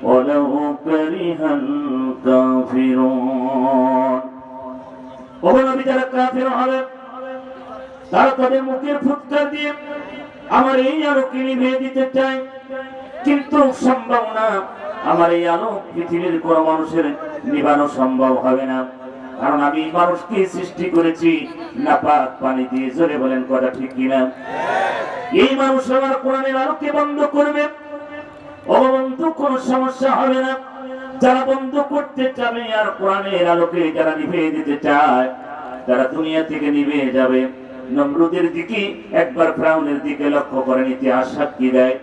ولو كره الكافرون ওগো যারা কাফির হবে তারা তাদের মুখের ফুৎকার দিয়ে আমার এই আলোকে নিভিয়ে দিতে চায়, কিন্তু সম্ভব না। আমার এই আলো পৃথিবীর কোনো মানুষের নিভানো সম্ভব হবে না, কারণ আমি মানুষকে সৃষ্টি করেছি নাপাক পানি দিয়ে। জোরে বলেন কথা ঠিক কিনা? এই মানুষ আমার কোরআনের আলোকে বন্ধ করবে, অবন্ধ কোনো সমস্যা হবে না। যারা বন্ধ করতে চাবে আর কোরআনের আলোকে যারা নিভিয়ে দিতে চায় তারা দুনিয়া থেকে নিভিয়ে যাবে। নমরুদের দিকে একবার ফিরআউনের দিকে লক্ষ্য করেন, ইতিহাস সাক্ষী দেয়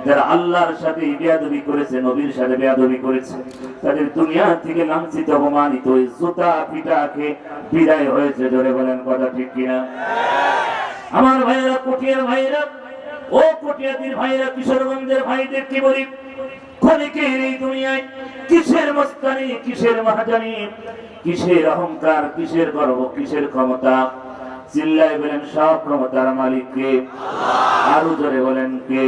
যারা আল্লাহর সাথে বেয়াদবি করেছে, নবীর সাথে বেয়াদবি করেছে, তাদের দুনিয়া থেকে লাঞ্ছিত অপমানিত জুতা পিটা খেয়ে বিদায় হয়েছে। জোরে বলেন কথা ঠিক কিনা? আমার ভাইয়েরা, কটিয়ার ভাইয়েরা, ও কটিয়াদির ভাইয়েরা, কিশোরগঞ্জের ভাইদের কি বলি, ক্ষণিকের এই দুনিয়ায় কিসের মস্তানি, কিসের মহাজানি, কিসের অহংকার, কিসের গর্ব, কিসের ক্ষমতা? চিল্লায় বলেন সব ক্ষমতার মালিক কে? আরো জোরে বলেন কে?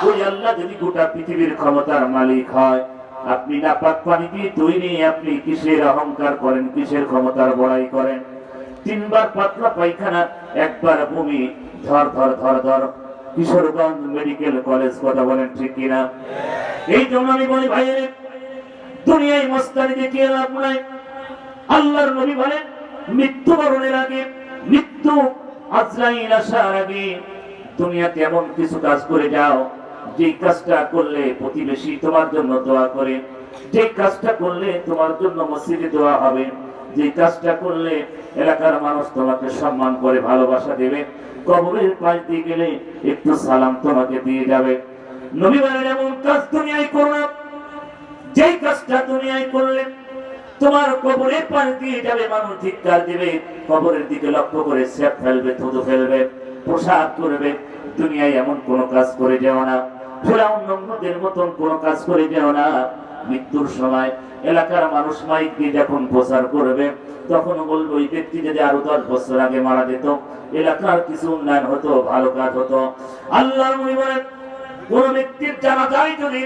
ওই আল্লাহ যদি গোটা পৃথিবীর ক্ষমতার মালিক হয়, আপনি নাপাক পানি দিয়ে তৈরি, আপনি কিসের অহংকার করেন, কিসের ক্ষমতার বড়াই করেন? তিনবার পাতলা পায়খানা, একবার ভূমি, ধর ধর ধর ধর। কিশোরগঞ্জ মেডিকেল কলেজ, কথা বলেন ঠিক কিনা? এই জন্য আমি বলি ভাইয়ের, দুনিয়ায় মস্তানি দেখিয়ে লাভ নাই। আল্লাহর নবী বলেন মৃত্যুবরণের আগে, মৃত্যু আজরাইল আসার আগে দুনিয়াতে এমন কিছু কাজ করে যাও যে কাজটা করলে প্রতিবেশী তোমার জন্য দোয়া করে, যে কাজটা করলে তোমার জন্য মসজিদে দোয়া হবে, যে কাজটা করলে এলাকার মানুষ তোমাকে সম্মান করে ভালোবাসা দেবে, কবরের পাশ দিয়ে গেলে একটু সালাম তোমাকে দিয়ে যাবে। নবী বলেন এমন কাজ দুনিয়ায় করো না, যেই কাজটা দুনিয়ায় করলে তোমার কবরের পাশ দিয়ে যাবে, মানুষ ধিক্কার দিবে, কবরের দিকে লক্ষ্য করে সেপ ফেলবে, থুতু ফেলবে, পোশাক করবে। দুনিয়ায় এমন কোন কাজ করে যেও না, ফিরআউন নমরুদের মতন কোন কাজ করে যেও না। মৃত্যুর সময় এলাকার মানুষ মাইক দিয়ে যখন প্রচার করবে, তখন বলবো ওই ব্যক্তি যদি আরো 10 বছর আগে মারা যেত, এলাকার কিছু উন্নয়ন হতো, ভালো কাজ হতো। আল্লাহর নবী বলেন কোন ব্যক্তির জানাজায় যদি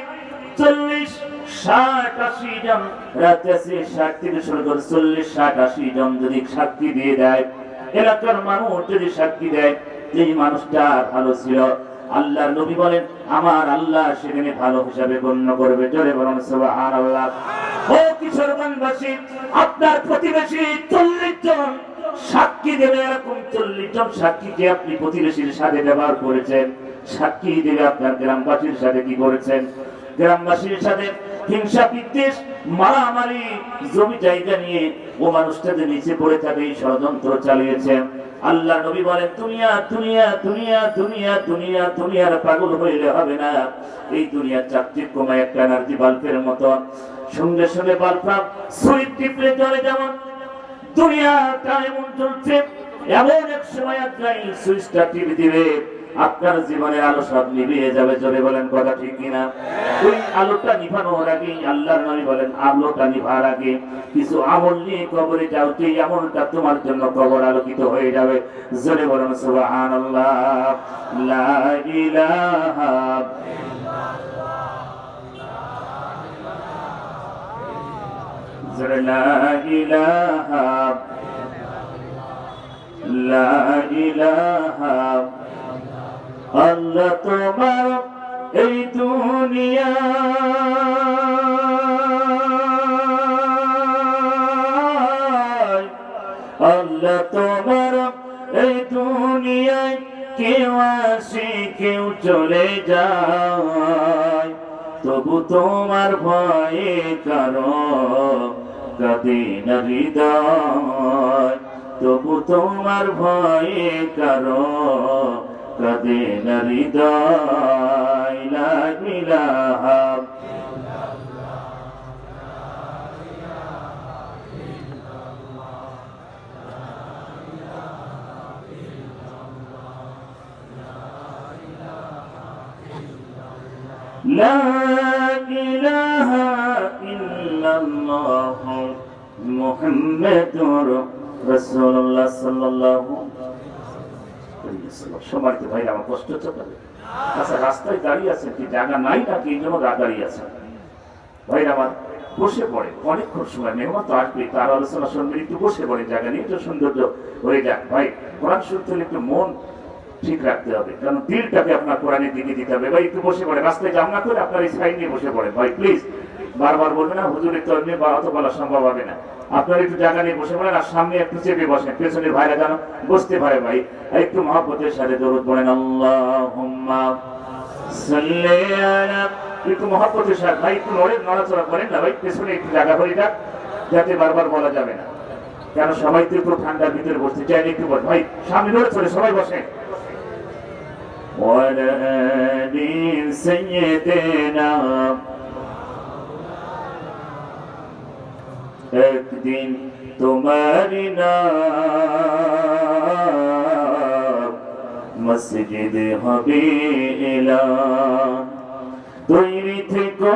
40, 60, 80 জন, রাতে 60 থেকে শুরু করে 40, 60, 80 জন যদি সাক্ষী দিয়ে দেয়, এলাকার মানুষ যদি সাক্ষী দেয় এই মানুষটা ভালো ছিল, আল্লাহর নবী বলেন আমার আল্লাহ সেখানে ভালো হিসাবে গণ্য করবে। জোরে বলুন সুবহানাল্লাহ। ও কিশোরগঞ্জবাসী, আপনার প্রতিবেশী 40 জন সাক্ষী দেবে, এরকম 40 জন সাক্ষীকে আপনি প্রতিবেশীর সাথে ব্যবহার করেছেন, সাক্ষী দেবে আপনার গ্রামবাসীর সাথে কি করেছেন? গ্রামবাসীর সাথে হিংসা, বিদ্বেষ, মারামারি, জমি জায়গা নিয়ে ও মানুষটা যে নিচে পড়ে থাকে এই ষড়যন্ত্র চালিয়েছেন। আল্লাহ নবী বলেন দুনিয়া দুনিয়া দুনিয়া দুনিয়া দুনিয়া দুনিয়ার পাগল হইলে হবে না। এই দুনিয়ার চাকচিক্যময় একটা এনার্জি বাল্বের মতো, সঙ্গে সঙ্গে বাল্বটা সুইচ টিপলে জ্বলে, যেমন দুনিয়াটা এমন চলছে, এমন এক সময় আজরাইল সুইচটা টিপে দিবে, আপনার জীবনের আলো সব নিভিয়ে যাবে। জোরে বলেন কথা ঠিক কিনা? ওই আলোটা নিভানোর আগে আল্লাহর নবী বলেন আলোটা নিভার আগে কিছু আমল নিয়ে কবরে যাও, সেই আমলটা তোমার জন্য কবর আলোকিত হয়ে যাবে। জোরে বলেন সুবহানাল্লাহ। লা ইলাহা জোরে লা ইলাহা লা ইলাহা আল্লাহ তোমার এই দুনিয়া আল্লাহ তোমার এই দুনিয়ায় কেউ আসে কেউ চলে যায়, তবু তোমার ভয়ে কারো কাঁদে না হৃদয়, তবু তোমার ভয়ে কারো কাঁদে না হৃদয়। লা ইলাহা লা ইলাহা ইল্লাল্লাহ মুহাম্মাদুর রাসূলুল্লাহ সাল্লাল্লাহু আলাইহি ওয়াসাল্লাম। সম্মানিত ভাই, আমার কষ্ট হচ্ছে। আচ্ছা, রাস্তায় দাঁড়িয়ে আছেন কি? জায়গা নাই নাকি এই জন্য দাঁড়িয়ে আছেন? ভাইরা আমার বসে পড়ে অনেকক্ষণ সময় মেহমান তো আসবে, তার আলোচনা শুনবেন, একটু বসে পড়ে, জায়গা নিয়ে একটু সৌন্দর্য হয়ে যাক। ভাই কোরআন শুনতে হলে একটু মন ঠিক রাখতে হবে, কারণ দিলটাকে আপনার কোরআনের দিকে দিতে হবে। ভাই একটু বসে পড়ে, রাস্তায় জাম না করে আপনার এই সাইড নিয়ে বসে পড়ে। ভাই প্লিজ বারবার বলবে না হুজুরের তো এমনি অত বলা সম্ভব হবে না, আপনার একটু জায়গা নিয়ে বসে পড়েন, আর সামনে একটু চেপে বসেন, পেছনের ভাইরা যেন বসতে পারে। ভাই একটু মহব্বতের সাথে দরুদ পড়েন, আল্লাহুম্মা সাল্লি আলা, একটু মহব্বতের সাথে ভাই একটু নড়াচড়া করেন না ভাই, পেছনে একটু জায়গা হয়ে যাক, যাতে বারবার বলা যাবে না, কেন সবাই তো একটু ঠান্ডার ভিতরে বসতে চাই, একটু বল ভাই সামনে নড়ে চলে সবাই বসেন। وعلى آل سيدنا একদিন তোমারি নাম মসজিদে হবে এলান, তৈরি থেকো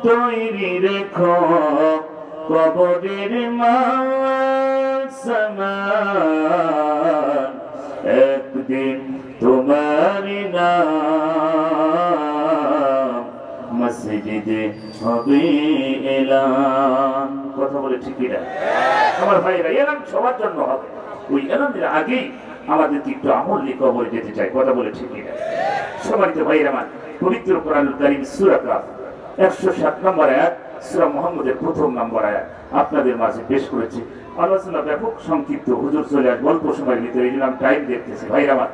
তৈরি রেখো কবরের মান সামান, একদিন তোমারি নাম মসজিদে হবে এলান। কথা বলে ঠিকই না আমার ভাইরা? এলান সবার জন্য হবে, ওই এলানের আগেই আমাদেরকে একটু আমল নিয়ে কবরে যেতে চাই। কথা বলে ঠিকই না? সম্মানিত ভাইরা আমার, পবিত্র কোরআনুল কারীম সূরা কাফ 107 নম্বর আয়াত, সূরা মুহাম্মদের প্রথম নম্বর আয়াত আপনাদের মাঝে পেশ করেছি। আলোচনা ব্যাপক সংক্ষিপ্ত, হুজুর চলে আসবে অল্প সময়ের ভিতরে, এই জন্য আমি টাইম দেখতেছি। ভাইরা আমার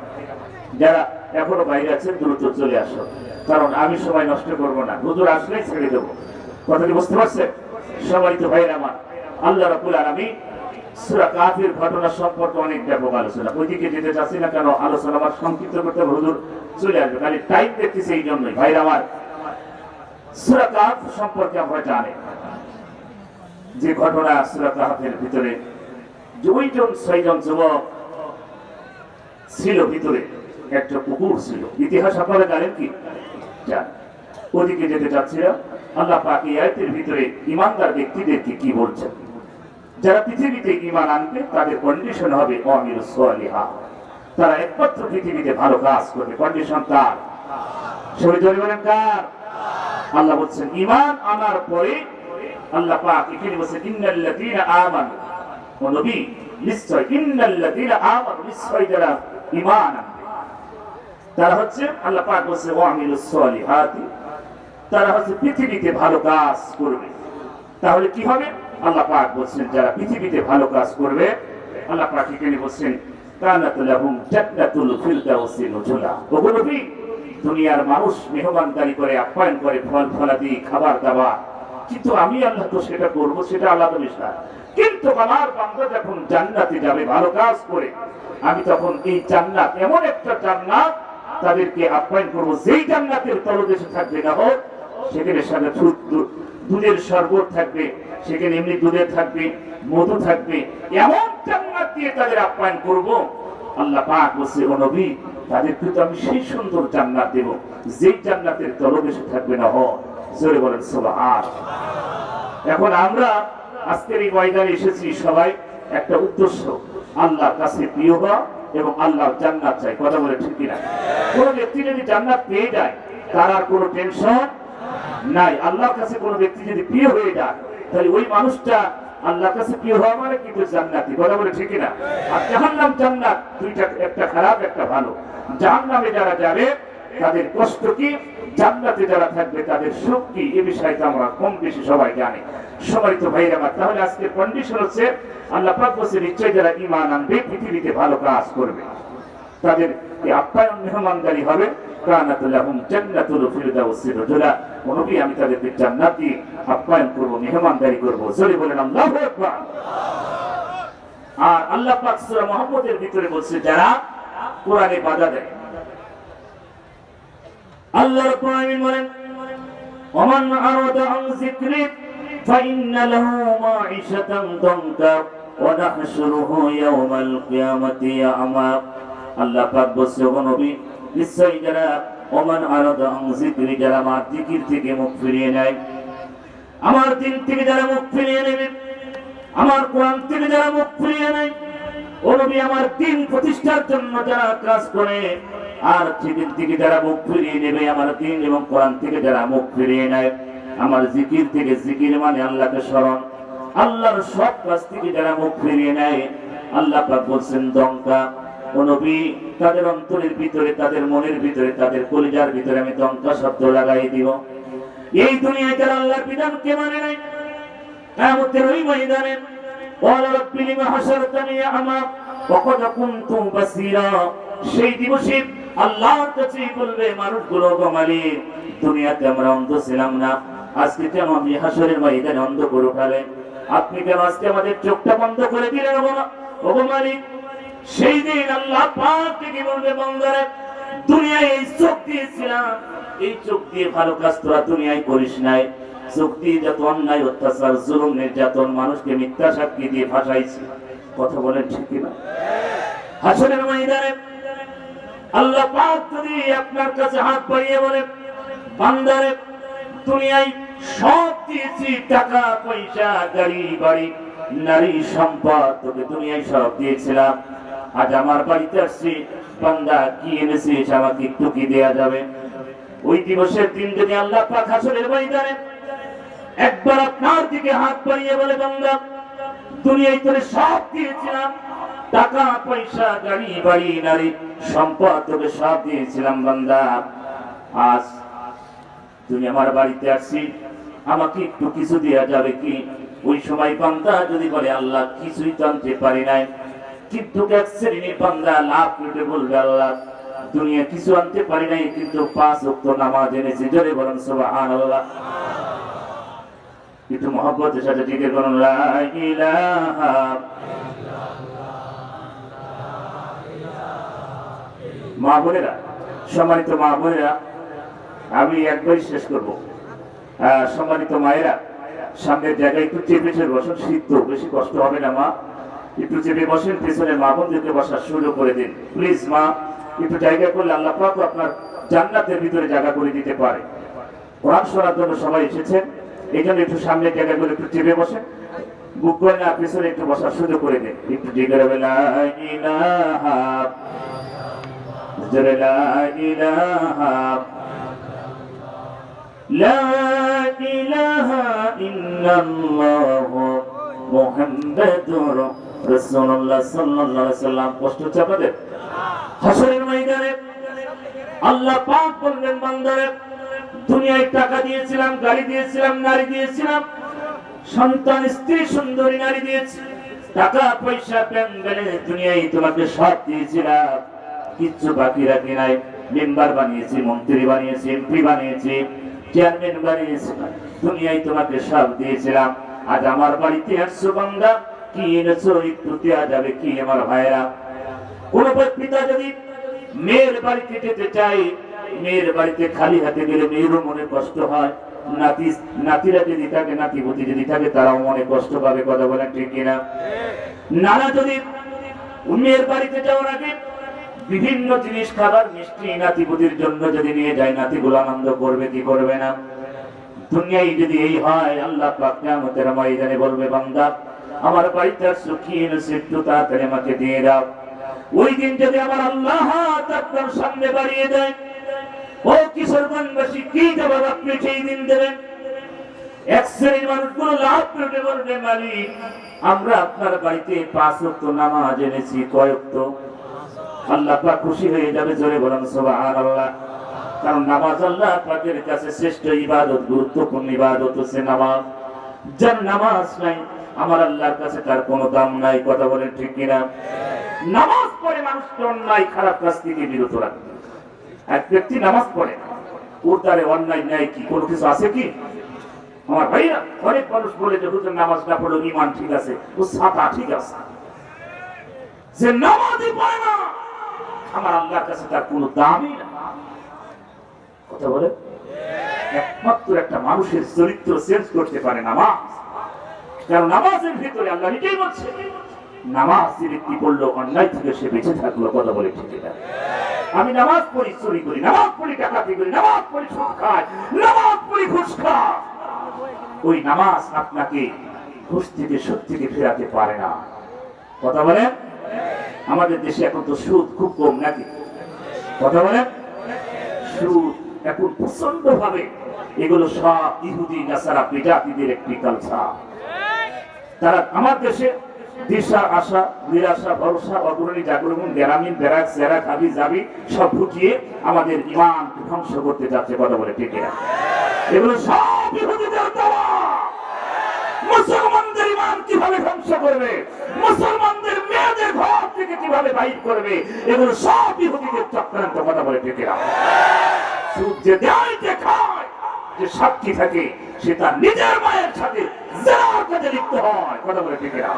যারা এখনো বাইরে আছেন দ্রুত চলে আসো, কারণ আমি সময় নষ্ট করবো না, হুজুর আসলেই ছেড়ে দেবো। কথাটি বুঝতে পারছেন? সম্মানিত ভাইরা আমার, আল্লাহ রাব্বুল আলামিন সূরা কাফের ঘটনা সম্পর্কে অনেক ব্যাপক আলোচনা, ওইদিকে যেতে চাচ্ছি না, কেন আলোচনা আমার সংক্ষিপ্ত করতে হবে, হুজুর চলে আসবে, খালি টাইম দেখতেছি এই জন্যই। ভাইরা আমার, সূরা কাফ সম্পর্কে আমরা জানি যে ঘটনা সূরা কাফের ভিতরে, যে ওইজন 6 জন যুবক ছিল, ভিতরে একটা পুকুর ছিল, ইতিহাস আপনারা জানেন কি? ওদিকে যেতে চাচ্ছিলাম। আল্লাহ পাক এই আয়াতের ভিতরে ইমানদার ব্যক্তিদেরকে কি বলছেন? যারা পৃথিবীতে ঈমান আনবে তাদের কন্ডিশন হবে আমিলুস সালিহাত, তারা একমাত্র পৃথিবীতে ভালো কাজ করবে। কন্ডিশন কার? সবাই জোরে বলেন কার? আল্লাহ বলছেন ঈমান আনার পরে আল্লাহ পাক এখানে বলছেন ইন্নাল্লাযীনা আমানু, ও নবী নিশ্চয় ইন্নাল্লাযীনা আমানু, নিশ্চয় যারা ঈমান আনবে তারা হচ্ছে, আল্লাহ পাক বলছে আমিলুস সালিহাত, তারা হচ্ছে পৃথিবীতে ভালো কাজ করবে। তাহলে কি হবে? আল্লাহ পাক বলছেন যারা পৃথিবীতে ভালো কাজ করবে, আল্লাহ পাক এখানে বলছেন কানাত লাহুম জান্নাতুল ফিরদাউসি নুজুলা। ওগো নবী, দুনিয়ার মানুষ মেহমানদারি করে, আপ্যায়ন করে, ফল ফলাদি, খাবার দাবার, কিন্তু আমি আল্লাহ তো সেটা করবো, সেটা আলাদা বিষয়। কিন্তু আমার বান্দা যখন জান্নাতে যাবে ভালো কাজ করে, আমি তখন এই জান্নাত, এমন একটা জান্নাত তাদেরকে আপ্যায়ন করবো, যেই জান্নাতের তলদেশে থাকবে না হোক, সেখানে সাথে দুধের শরবত থাকবে, সেখানে এমনি দুধের থাকবে, মধু থাকবে, এমন জান্নাত দিয়ে তাদের আপ্যায়ন করব। আল্লাহ পাক বলছে ও নবী, তাদেরকে তো আমি সেই সুন্দর জান্নাত দেব, যেই জান্নাতের তলদেশে থাকবে না হোক। জোরে বলেন সুবহান। এখন আমরা আজকের এই ময়দানে এসেছি সবাই একটা উদ্দেশ্য, আল্লাহর কাছে প্রিয় হওয়া এবং আল্লাহর জান্নাত চাই। কথা বলে ঠিক কিনা? কোন ব্যক্তি যদি জান্নাত পেয়ে যায় তার আর কোনো টেনশন নাই। আল্লাহর কাছে কোন ব্যক্তি যদি প্রিয় হয়ে যায়, তাহলে ওই মানুষটা আল্লাহর কাছে প্রিয় হওয়া মানে কিন্তু জান্নাতি। কথা বলে ঠিক কিনা? আর জাহান্নাম জান্নাত দুইটা, একটা খারাপ একটা ভালো। জাহান্নামে যারা যাবে তাদের কষ্ট কি, জান্নাতে যারা থাকবে তাদের সুখ কি, এ বিষয়টা আমরা কম বেশি সবাই জানি। সম্মানিত ভাইরা আমার, তাহলে আজকের কন্ডিশন হচ্ছে আল্লাহ পাক বলছে নিশ্চয় যারা ঈমান আনবে, পৃথিবীতে ভালো কাজ করবে, তাদের আপ্যায়ন মেহমানদারি হবে। কানাত লাহুম জান্নাতুল ফিরদাউসি নুজুলা, ও নবী আমি তাদেরকে জান্নাত দিয়ে আপ্যায়ন করব, মেহমানদারি করব। জোরে বলেন আল্লাহু আকবার। আর আল্লাহ পাক সূরা মুহাম্মদের ভিতরে বলছে যারা কোরআনে বাধা দেয়, আল্লাহ রাব্বুল আলামিন বলেন ওমান আরাদা আন যিকরি ফাইন্না লাহু মাঈশাতান দানকা ওয়া নাহশুরুহু ইয়াওমাল কিয়ামাতি আ'মা। আল্লাহ পাক বলছে ও নবী, নিশ্চয় যারা ওমান আরাদা আন যিকরি, যারা আমার জিকির থেকে মুখ ফিরিয়ে নেয়, আমার দিন থেকে যারা মুখ ফিরিয়ে নেবে, আমার কোরআন থেকে যারা মুখ ফিরিয়ে নেয়, ও নবী আমার দিন প্রতিষ্ঠার জন্য যারা কাজ করে, আর সেদিন থেকে যারা মুখ ফিরিয়ে নেবে, আমার দিন এবং কোরআন থেকে যারা মুখ ফিরিয়ে নেয়, আমার জিকির থেকে, জিকির মানে আল্লাহকে স্মরণ, আল্লাহর সব কাজ থেকে যারা মুখ ফিরিয়ে নেয়, আল্লাহ পাক বলছেন দঙ্কা, ও নবী তাদের অন্তরের ভিতরে, তাদের মনের ভিতরে, তাদের কলিজার ভিতরে আমি দঙ্কা শব্দ লাগাই দিব। এই দুনিয়ায় যারা আল্লাহর বিধানকে মানে নাই, কিয়ামতের ওই ময়দানে ওয়ালা রাব্বি লিমা হাশারতানি আ'মা ওয়া ক্বাদ কুনতু বাসীরা, সেই দিবসে আল্লাহর কাছে বলবে মানুষগুলো, গো মালিক দুনিয়াতে আমরা অন্ধ ছিলাম না, আজকে কেন আপনি হাশরের ময়দানে অন্ধ করে উঠালেন? আপনি কেন আজকে আমাদের চোখটা বন্ধ করে দিলেন? ও গো মালিক, সেই দিন আল্লাহ পাক কি বলবে, বান্দারে দুনিয়ায় এই চোখ দিয়েছিলাম, এই চোখ দিয়ে ভালো কাজ তোরা দুনিয়ায় করিস নাই, চোখ দিয়ে যত অন্যায় অত্যাচার জুলুম নির্যাতন, মানুষকে মিথ্যা সাক্ষী দিয়ে ফাঁসাইছে। কথা বলেন ঠিক কিনা? হাশরের ময়দানে আল্লাহ পাক যদি আপনার কাছে হাত বাড়িয়ে বলে, বান্দারে দুনিয়ায় সব দিয়েছি, টাকা পয়সা, গাড়ি বাড়ি, নারী সম্পদ, তোকে দুনিয়ায় সব দিয়েছিলাম, আজ আমার বাড়িতে আসছি, বান্দা কি এনেছিস, আমাকে একটু কি দেয়া যাবে? ওই দিবসের দিন যদি আল্লাহ পাক হাশরের ময়দানে একবার আপনার দিকে হাত বাড়িয়ে বলে, বান্দা দুনিয়ায় তোরে সব দিয়েছিলাম, টাকা পয়সা, গাড়ি বাড়ি, নারী সম্পদ, তোকে সব দিয়েছিলাম, বান্দা আজ তুমি আমার বাড়িতে আসছি, আমাকে একটু কিছু দেয়া যাবে কি? ওই সময় বান্দা যদি বলে, আল্লাহ কিছুই তো আনতে পারি নাই, কিন্তু এক শ্রেণীর বান্দা লাভ পেটে বলবে, আল্লাহ দুনিয়া কিছু আনতে পারি নাই, কিন্তু 5 ওয়াক্ত নামাজ এনেছি। জোরে বলেন সুবহানাল্লাহ। একটু মহব্বতের সাথে ঠিক বলুন, লা ইলাহা মা বোনেরা, সম্মানিত মা বোনেরা, আমি একবারই শেষ করবো। সম্মানিত মায়েরা, সামনের জায়গায় একটু চেপে চেপে বসেন, শীত তো বেশি কষ্ট হবে না, মা একটু চেপে বসেন, পেছনে মা বোনদেরকে বসার সুযোগ করে দিন প্লিজ। মা একটু জায়গা করলে আল্লাহ পাক আপনার জান্নাতের ভিতরে জায়গা করে দিতে পারে। কোরআন শোনার জন্য সবাই এসেছেন, এই জন্য একটু সামনের জায়গা করে একটু চেপে বসেন, বুক করে না, পেছনে একটু বসার সুযোগ করে দিন। একটু জিগরে লা ইলাহা, জোরে লা ইলাহা, লা ইলাহা ইল্লাল্লাহ মুহাম্মাদুর রাসূলুল্লাহ সাল্লাল্লাহু আলাইহি ওয়াসাল্লাম। কষ্ট হচ্ছে আপনাদের? হাশরের ময়দানে আল্লাহ পাক বলবেন, বান্দারে দুনিয়ায় টাকা দিয়েছিলাম, গাড়ি দিয়েছিলাম, নারী দিয়েছিলাম, সন্তান, স্ত্রী, সুন্দরী নারী দিয়েছি, টাকা পয়সা, প্রেম গেলে দুনিয়ায় তোমাকে সব দিয়েছিলাম, কিচ্ছু বাকি রাখি নাই। মেম্বার বানিয়েছি, মন্ত্রী বানিয়েছি, এমপি বানিয়েছি, চেয়ারম্যান বানিয়েছি, দুনিয়ায় তোমাকে সব দিয়েছিলাম, আজ আমার বাড়িতে আসছো, বান্দা কি এনেছো একটু দেয়া যাবে কি? আমার ভাইরা, কোন পিতা যদি মেয়ের বাড়িতে যেতে চাই, মেয়ের বাড়িতে খালি হাতে গেলে মেয়েরও মনে কষ্ট হয়, নাতিরা যদি থাকে, নাতিপতি যদি থাকে, তারাও মনে কষ্ট পাবে। কথা বলেন ঠিক কিনা? নানা যদি মেয়ের বাড়িতে যাওয়ার আগে বিভিন্ন জিনিস, খাবার, মিষ্টি নাতিপতির জন্য যদি নিয়ে যায়, নাতিগুলো আনন্দ করবে কি করবে না? দুনিয়ায় যদি এই হয়, আল্লাহ পাক কিয়ামতের ময়দানে বলবে, বান্দা আমার বাড়িতে আসছো, কি এনেছো একটু তাড়াতাড়ি আমাকে দিয়ে দাও। ওই দিন যদি আমার আল্লাহ আপনার সামনে বাড়িয়ে দেয়, ও কিশোরগঞ্জবাসী, কি জবাব আপনি সেই দিন দেবেন? এক শ্রেণীর মানুষগুলো লাভ করে বলবে, মালিক আমরা আপনার বাড়িতে 5 ওয়াক্ত নামাজ এনেছি। কয় ওয়াক্ত? আল্লাহ পাক খুশি হয়ে যাবে। জোরে বলেন সুবহানাল্লাহ। কারণ নামাজ আল্লাহ পাকের কাছে শ্রেষ্ঠ ইবাদত, গুরুত্বপূর্ণ ইবাদত হচ্ছে নামাজ। যার নামাজ নাই, আমার আল্লাহর কাছে তার কোনো দাম নাই। কথা বলেন ঠিক কিনা? নামাজ পড়ে মানুষকে অন্যায় খারাপ কাজ থেকে বিরত রাখে। এক ব্যক্তি নামাজ পড়ে, ওর দ্বারে অন্যায় ন্যায় কি কোনো কিছু আছে কি? আমার ভাইরা, অনেক মানুষ বলে যে হুজুর নামাজ না পড়লে ঈমান ঠিক আছে, ও ছাতা ঠিক আছে। যে নামাজই পড়ে না, আমার আল্লাহর কাছে তার কোনো দামই না। কথা বলে, একমাত্র একটা মানুষের চরিত্র চেঞ্জ করতে পারে নামাজ। কারণ নামাজের ভিতরে আল্লাহ নিজেই বলছে, নামাজ যে ব্যক্তি পড়লো অন্যায় থেকে সে বেঁচে থাকলো। কথা বলে ঠিক না? আমি নামাজ পড়ি, চুরি করি, নামাজ পড়ি, ডাকাতি করি, নামাজ পড়ি, সুদ খাই, নামাজ পড়ি, ঘুষ খাই, ওই নামাজ আপনাকে ঘুষ থেকে, সুদ থেকে ফেরাতে পারে না। কথা বলেন? আমাদের দেশে এখন তো সুদ খুব কম নাকি? কথা বলেন? সুদ এখন প্রচন্ড ভাবে এগুলো সব ইহুদি নাসারা বিজাতিদের একটি কালচার। তারা আমার দেশে দিশা আশা নিরাশা ভরসা অগ্রণী জাগরণ গ্রামীণ ব্যারাক জেরা খাবি যাবি সব ফুটিয়ে আমাদের ইমান ধ্বংস করতে যাচ্ছে, কথা বলে ঠিক না? এগুলো সব ইহুদিদের দেওয়া। মুসলমানদের ইমান কিভাবে ধ্বংস করবে, মুসলমানদের মেয়েদের ঘর থেকে কিভাবে বাইর করবে, এগুলো সব ইহুদিদের চক্রান্ত, কথা বলে ঠিক না? সুদ যে দেয় যে খায় যে সাক্ষী থাকে সে তার নিজের মায়ের সাথে জেনার কাজে লিপ্ত হয়, কথা বলে ঠিক না?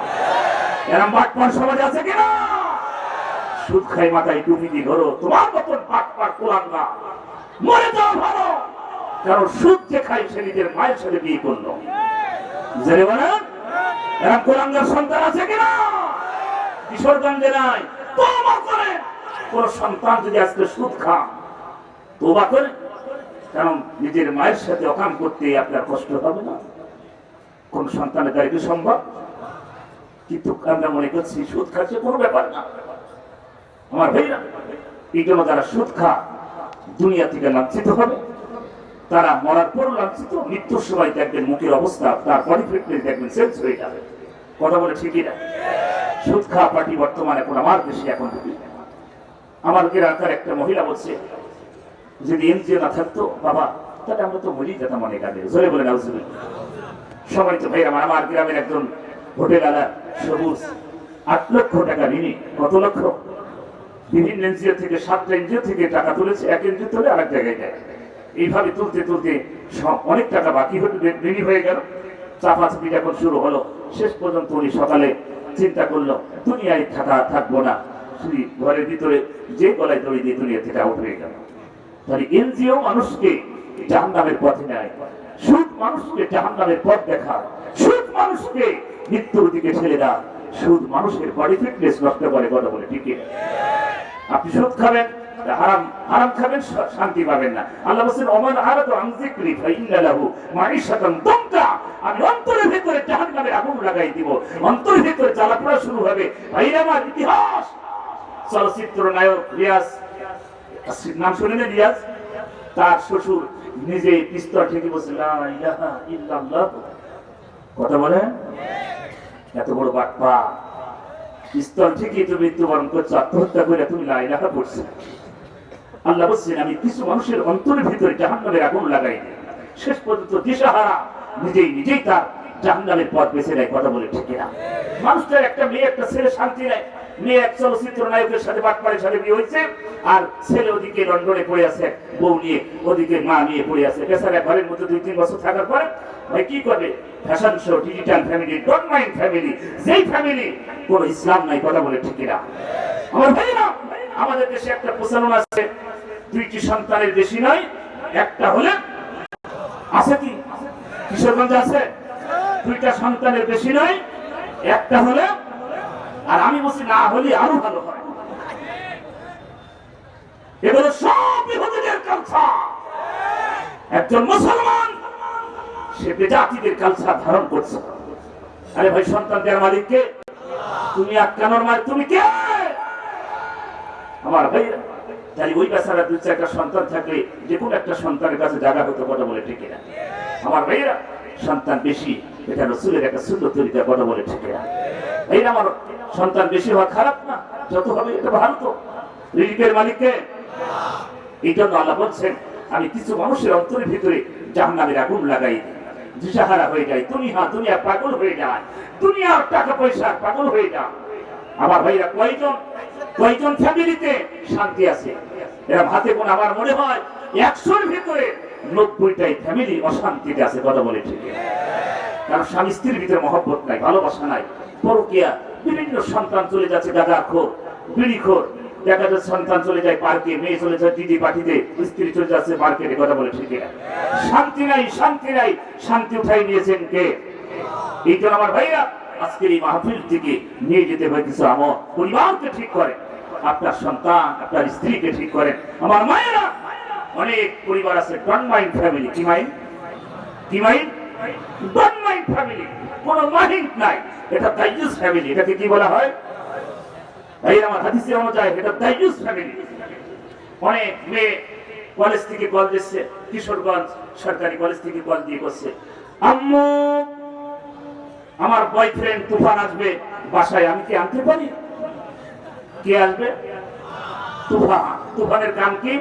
এরম বাটপার সমাজ আছে কিনা? সুদ খাই মাথায় টুপি দিয়ে ধরো, তোমার মতন বাটপার কোরআনরা মরে যাওয়া ভালো, কারণ সুদ যে খাই সে নিজের মায়ের সাথে বিয়ে করলো। জেনে বলেন এরম কোরআনদের সন্তান আছে কিনা? কিশোরগঞ্জে নাই, তওবা করেন। কোন সন্তান যদি আজকে সুদ খান, তওবা করেন, কারণ নিজের মায়ের সাথে অকাম করতে আপনার কষ্ট হবে না। কোন সন্তানের দ্বারা কি সম্ভব? কিন্তু আমরা মনে করছি সুদ খাচ্ছে কোনো ব্যাপার না। আমার ভাইরা, এই জন্য যারা সুদ খা দুনিয়া থেকে লাঞ্ছিত হবে, তারা মরার পর লাঞ্ছিত, মৃত্যুর সময় দেখবেন মুখের অবস্থা, তার বডি ফিটনেস দেখবেন চেঞ্জ হয়ে যাবে, কথা বলে ঠিকই না? সুদ খা পার্টি বর্তমানে এখন আমার দেশে এখন আমার এলাকার একটা মহিলা বলছে যদি এনজিও না থাকতো বাবা তাহলে আমরা তো মরেই যেতাম অনেক আগে। জোরে বলে না? সম্মানিত ভাইরা, আমার গ্রামের একজন হোটেল আলা সবুজ 8 লক্ষ টাকা ঋণী, কত লক্ষ? বিভিন্ন এনজিও থেকে 7টা এনজিও থেকে টাকা তুলেছে, এক এনজিও তুলে আরেক জায়গায় যায়, এইভাবে তুলতে তুলতে অনেক টাকা বাকি ঋণী হয়ে গেল। চাপাচাপি যখন শুরু হলো, শেষ পর্যন্ত উনি সকালে চিন্তা করলো দুনিয়ায় থাকবো না, শুধু ঘরের ভিতরে যে গলায় দড়ি দিয়ে দুনিয়া থেকে আউট হয়ে গেল। তাহলে এনজিও মানুষকে জাহান্নামের পথে নেয়, সুদ মানুষকে জাহান্নামের পথ দেখায়, সুদ মানুষকে মৃত্যুর দিকে ঠেলে দেয়, সুদ মানুষের বডি ফিটনেস নষ্ট করে, কথা বলে ঠিক না? আপনি সুদ খাবেন, হারাম হারাম খাবেন, শান্তি পাবেন না। আল্লাহ বলেন ওমান আরাদু আন যিকরি ফাইন্না লাহু মাঈশাতান দানকা, আমি অন্তরের ভিতরে জাহান্নামের আগুন লাগাই দিব, অন্তরের ভিতরে জ্বালাপোড়া শুরু হবে। ভাইরা আমার, ইতিহাস চলচ্চিত্র নায়ক রিয়াজ, নাম শুনেন রিয়াজ? তার শ্বশুর নিজে পিস্তল ঠেকে বসে লা ইলাহা ইল্লাল্লাহ, কথা বলেন? এত বড় বাটপা, পিস্তল ঠিকই তুমি মৃত্যুবরণ করছো, আত্মহত্যা করে তুমি লা ইলাহা পড়ছো। আল্লাহ বলছেন আমি কিছু মানুষের অন্তরের ভিতরে জাহান্নামের আগুন লাগাই দিই, শেষ পর্যন্ত দিশাহারা নিজেই তার জাহান্নামের পথ বেছে নেয়, কথা বলে ঠিক না? মানুষটার একটা মেয়ে একটা ছেলে শান্তি নেয়, মেয়ে এক চলচ্চিত্র নায়কের সাথে বাটপাড়ের সাথে বিয়ে হয়েছে, আর ছেলে ওদিকে লন্ডনে পড়ে আছে, বউ নিয়ে ওদিকে মা নিয়ে পড়ে আছে, বেচারা ঘরের মধ্যে 2-3 বছর থাকার পরে ভাই কি করবে? Fashion show, digital family, don't mind family, যেই ফ্যামিলি কোনো ইসলাম নাই, কথা বলে ঠিক না? আমার ভাই না, আমাদের দেশে একটা প্রচলন আছে 2টি সন্তানের বেশি নয়, একটা হলে আছে কি কিশোরগঞ্জে আছে 2টা সন্তানের বেশি নয়, একটা হলে, আর আমি বলছি না হলে আরো ভালো হয়। এগুলো সব ইহুদিদের কালচার। একজন মুসলমান সে বেজাতিদের কালচার ধারণ করছে। আরে ভাই, সন্তান দেওয়ার মালিক কে? তুমি আটকানোর মালিক তুমি কে? আমার ভাই, তাই ওই বেচারা 2-4টা সন্তান থাকলে যে কোনো একটা সন্তানের কাছে জায়গা হতো, কথা বলে ঠিক না? আমার ভাইরা, সন্তান বেশি এটা রাসূলের একটা সুন্নাত তরিকা, কথা বলে ঠিক না? এই আমার সন্তান বেশি হওয়া খারাপ না, যত হবে এটা ভালো। তো রিজিকের মালিককে, এই জন্য আল্লাহ বলছেন আমি কিছু মানুষের অন্তরের ভিতরে জাহান্নামের আগুন লাগাই দিই, দিশাহারা হয়ে যায়, দুনিয়া পাগল হয়ে যায়, দুনিয়ার টাকা পয়সার পাগল হয়ে যায়। আমার ভাইরা, কয়জন ফ্যামিলিতে শান্তি আছে? এরা হাতে কোন, আমার মনে হয় 100-র ভিতরে 90টাই ফ্যামিলি অশান্তিতে আছে, কথা বলে ঠিক। কারণ স্বামী স্ত্রীর ভিতরে মহব্বত নাই, ভালোবাসা নাই, পরকীয়া, বিভিন্ন সন্তান চলে যাচ্ছে গাঁজাখোর, বিড়িখোর, দেখা যাচ্ছে সন্তান চলে যায় পার্কে, মেয়ে চলে যায় দিদি পাঠিতে, স্ত্রী চলে যাচ্ছে মার্কেটে, কথা বলে ঠিক না? শান্তি নাই, শান্তি উঠাই নিয়েছেন কে? এই জন্য আমার ভাইরা, আজকের এই মাহফিল থেকে নিয়ে যেতে হয় কিছু আমল। পরিবারকে ঠিক করেন, আপনার সন্তান আপনার স্ত্রীকে ঠিক করেন। আমার মায়েরা, অনেক পরিবার আছে ডন্ট মাইন্ড ফ্যামিলি, কি মাইন্ড ডন্ট মাইন্ড ফ্যামিলি, কোনো মাইন্ড নাই, এটা দাইয়ুস ফ্যামিলি। এটাকে কি বলা হয়? এই আমার হাদিসে অনুযায়ী এটা দাইয়ুস ফ্যামিলি। অনেক মেয়ে কলেজ থেকে কল দিচ্ছে, কিশোরগঞ্জ সরকারি কলেজ থেকে কল দিয়ে করছে, আম্মু আমার বয়ফ্রেন্ড তুফান আসবে বাসায়, আমি কি আনতে পারি? কে আসবে? তুফান। তুফানের কাম কি?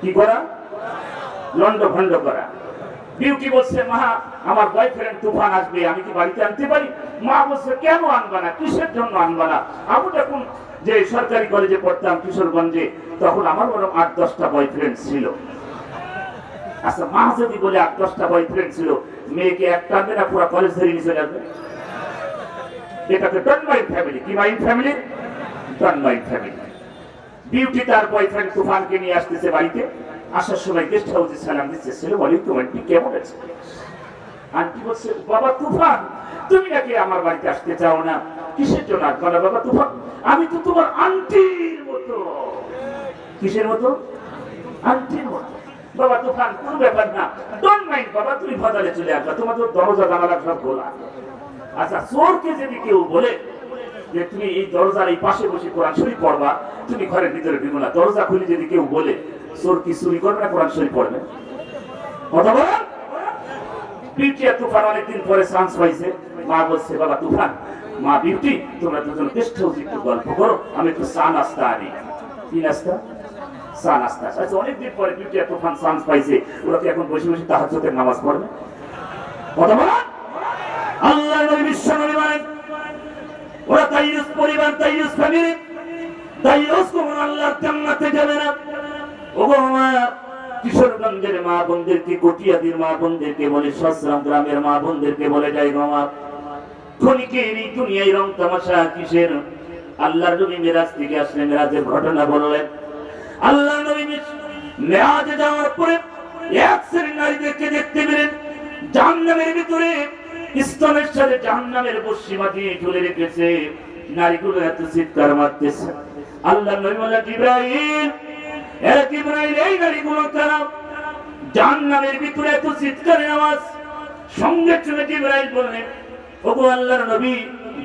কি করা? লন্ড ভন্ড করা। বিউটি বলছে, মা আমার বয়ফ্রেন্ড তুফান আসবে, আমি কি বাড়িতে আনতে পারি? মা বলছে, কেন আনবা না, কিসের জন্য আনবা না? আমি যখন যে সরকারি কলেজে পড়তাম কিশোরগঞ্জে, তখন আমার বরং 8-10টা বয়ফ্রেন্ড ছিল। আচ্ছা, মা যদি বলে 8-10টা বয়ফ্রেন্ড ছিল, মেয়েকে একটা আনবে না পুরো কলেজ ধরে নিয়ে চলে আসবে? এটাকে টনমাইন ফ্যামিলি। কি মাইন ফ্যামিলি? টনমাইন ফ্যামিলি। বিউটি তার বয়ফ্রেন্ড তুফানকে নিয়ে আসতেছে বাড়িতে। আসার সময় গেস্ট হাউসে সালাম দিচ্ছে, ছেলে বলি তো আন্টি কেমন আছে? আন্টি বলছে, বাবা তুফান তুমি নাকি আমার বাড়িতে আসতে চাও না, কিসের জন্য আসবো না বাবা তুফান? আমি তো তোমার আন্টির মতো। কিসের মতো? আন্টির মতো। বাবা তুফান কোনো ব্যাপার না, ডোন্ট মাইন্ড বাবা, তুমি বাজারে চলে আসবা, তোমার তো দরজা জানালা সব খোলা। আচ্ছা, চোরকে যদি কেউ বলে যে তুমি এই দরজার এই পাশে বসে কোরআন শরীফ পড়বা, তুমি ঘরের ভিতরে ঢুকো না, দরজা খুলে যদি কেউ বলে, চোর কি চুরি করবে না কোরআন শরীফ পড়বে? কথা বলেন। বিউটি আর তুফান অনেকদিন পরে চান্স পাইছে। মা বলছে, বাবা তুফান, মা বিউটি, তোমরা দুজন গেস্ট হাউসে একটু গল্প করো, আমি একটু চা নাস্তা আনি। কি নাস্তা? চা নাস্তা। আচ্ছা, অনেকদিন পরে বিউটি আর তুফান চান্স পাইছে, ওরা কি এখন বসে বসে তাহাজ্জুদের নামাজ পড়বে? কথা বলেন। আল্লাহ নবী বিশ্ব নবী বলেন, ওরা তাইয়ুস পরিবার, তাইয়ুস ফ্যামিলি, তাইয়ুস কখনো আল্লাহর জান্নাতে যাবে না। ওগো মা, কিশোরগঞ্জের মা বোনদেরকে, কটিয়াদির মা বোনদেরকে বলে, সসরাম গ্রামের মা বোনদেরকে বলে যাই, মা ক্ষণিকের এই দুনিয়ায় রং তামাশা কিসের? আল্লাহর নবী মেরাজ থেকে আসলেন, মেরাজের ঘটনা বললেন। আল্লাহ নবী মেরাজে যাওয়ার পরে এক শ্রেণীর নারীদেরকে দেখতে পেলেন জাহান্নামের ভিতরে স্তনের সাথে জাহান্নামের বসিমা দিয়ে ঝুলে রেখেছে। নারীগুলো এত চিৎকার মারতেছে। আল্লাহ নবী বললেন, জিবরাইল, জিবরাইল, এই নারীগুলো কারা? জাহান্নামের ভিতরে এত চিৎকারের আওয়াজ। সঙ্গে সঙ্গে জিবরাইল বললেন, ওগো আল্লাহর নবী,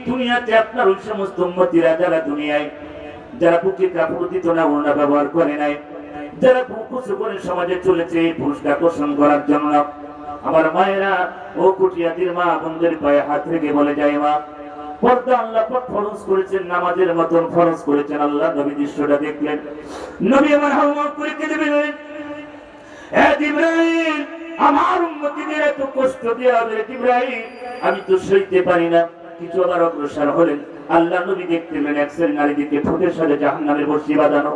দুনিয়াতে আপনার ওই সমস্ত উম্মতিরা যারা দুনিয়ায় যারা বুকে কাপড় দিত না, ওড়না ব্যবহার করে নাই, যারা বুকুচু করে সমাজে চলেছে পুরুষকে আকর্ষণ করার জন্য, আমার মায়েরা ও কুটিয়াদির মা বোনদের পায়ে হাত রেখে বলে যায়, মা পর্দা আল্লাহ পাক ফরজ করেছেন, নামাজের মতন ফরজ করেছেন। আল্লাহ নবী দৃশ্যটা দেখলেন, নবী আমার হাওয়া করে কেঁদে ফেললেন, হে জিবরাইল, আমার উম্মতিদের এত কষ্ট দেওয়া হবে জিবরাইল, আমি তো সইতে পারি না। কিছু আবার অগ্রসর হলেন। আল্লাহ নবী দেখতে পেলেন এক শ্রেণীর নারীদেরকে ঠোঁটের সাথে জাহান্নামের বর্ষি বাঁধানো।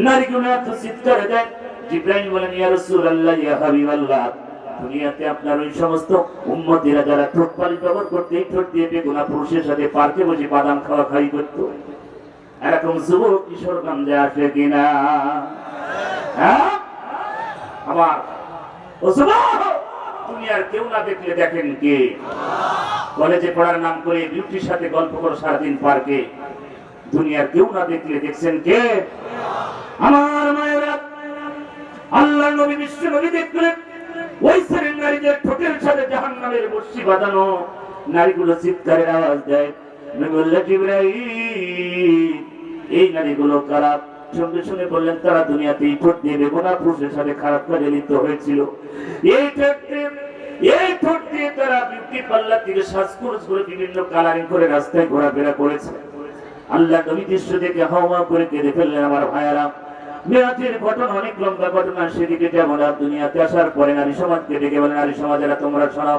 নারীগুলো এত চিৎকার দেয়। জিবরাইল বলেন, ইয়া রাসূলুল্লাহ, ইয়া হাবিবাল্লাহ, দুনিয়াতে আপনার ওই সমস্ত উম্মতিরা যারা ঠোঁট পালিশ ব্যবহার করতে, এই ঠোঁট দিয়ে বেগুনা পুরুষের সাথে পার্কে বসে বাদাম খাওয়া খাই করতো, এরকম যুবক কিশোরগঞ্জে আসে কিনা? হ্যাঁ, আমার ও যুবক, দুনিয়ার কেউ না দেখলে দেখেন কে? কলেজে পড়ার নাম করে বিউটির সাথে গল্প করো সারাদিন পার্কে, দুনিয়ার কেউ না দেখলে দেখছেন কে? আমার মায়েরা, আল্লাহ নবী বিশ্ব নবী দেখলেন ওই শ্রেণীর নারীদের ঠোঁটের সাথে জাহান্নামের বর্ষি বাঁধানো। নারীগুলো চিৎকারের আওয়াজ দেয়। নবী বললেন, জিবরাইল, এই নারীগুলো কারা? সঙ্গে সঙ্গে বললেন, তারা দুনিয়াতে ঠোঁট দিয়ে বেগুনা পুরুষের সাথে খারাপ কাজে লিপ্ত হয়েছিল। এই ঠোঁট দিয়ে তারা বিউটি পার্লার থেকে সাজগোজ করে বিভিন্ন কালারিং করে রাস্তায় ঘোরাফেরা করেছে। আল্লাহ নবী দৃশ্য দেখে হাওয়া করে কেঁদে ফেললেন। আমার ভাইয়েরা, মেরাজের ঘটনা অনেক লম্বা ঘটনা, সেদিকে যেমন দুনিয়াতে আসার পরে নারী সমাজকে ডেকে বলে, নারী সমাজেরা তোমরা শোনাও,